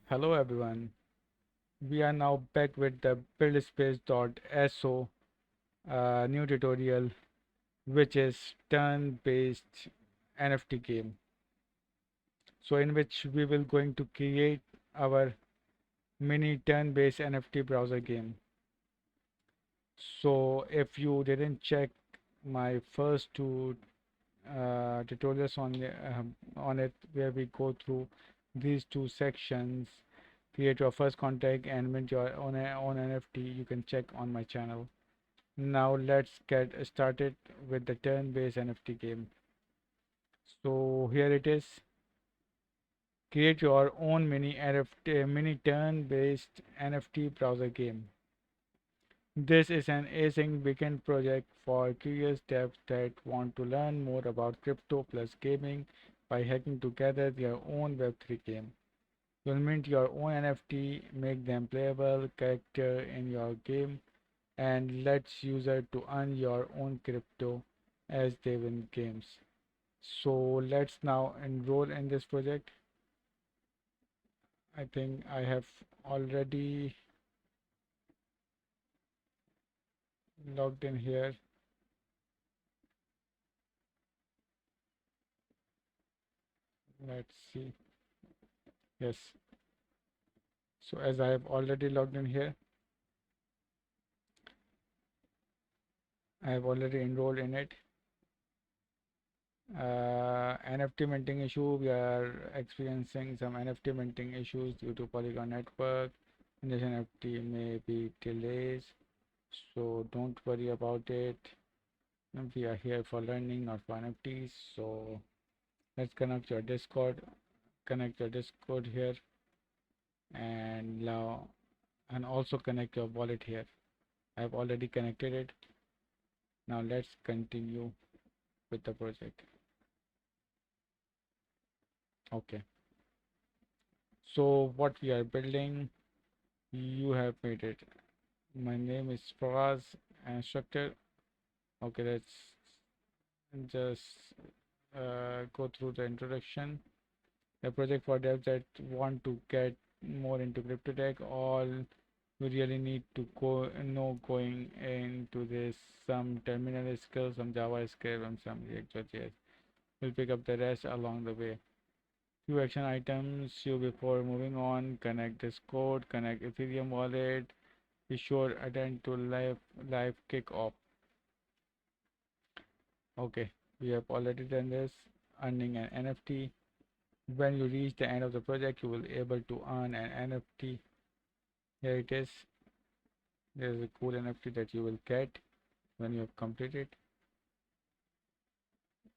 Hello everyone. We are now back with the buildspace.so new tutorial which is turn-based NFT game. So in which we will going to create our mini turn-based NFT browser game. So if you didn't check my first two tutorials on it where we go through these two sections, create your first contact and mint your own NFT, you can check on my channel. Now let's get started with the turn-based NFT game. So here it is. Create your own mini turn-based NFT browser game. This is an async weekend project for curious devs that want to learn more about crypto plus gaming by hacking together their own Web3 game. You'll mint your own NFT, make them playable character in your game, and lets user to earn your own crypto as they win games. So let's now enroll in this project. I think I have already logged in here. Let's see. Yes. So as I have already logged in here, I have already enrolled in it. NFT minting issue. We are experiencing some NFT minting issues due to Polygon network. And this NFT may be delays. So don't worry about it. We are here for learning, not for NFTs. So let's connect your Discord. Connect your Discord here, and now and also connect your wallet here. I've already connected it. Now let's continue with the project. Okay. So what we are building, you have made it. My name is Faraz, instructor. Okay, let's just go through the introduction. A project for devs that want to get more into crypto tech. All you really need to know going into this: some terminal skills, some JavaScript, and some React.js. We'll pick up the rest along the way. Few action items you before moving on: connect this code, connect Ethereum wallet, be sure attend to live kickoff. Okay, we have already done this. Earning an NFT. When you reach the end of the project, you will be able to earn an NFT. Here it is. There is a cool NFT that you will get when you have completed.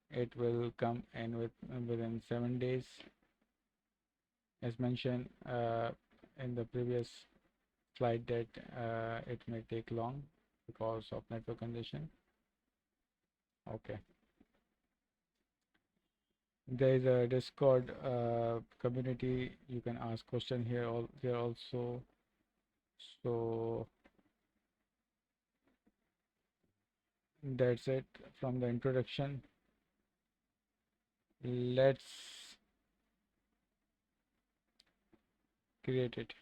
It will come in within 7 days. As mentioned in the previous slide that it may take long because of network congestion. Okay. There is a Discord community. You can ask question here also. So that's it from the introduction. Let's create it.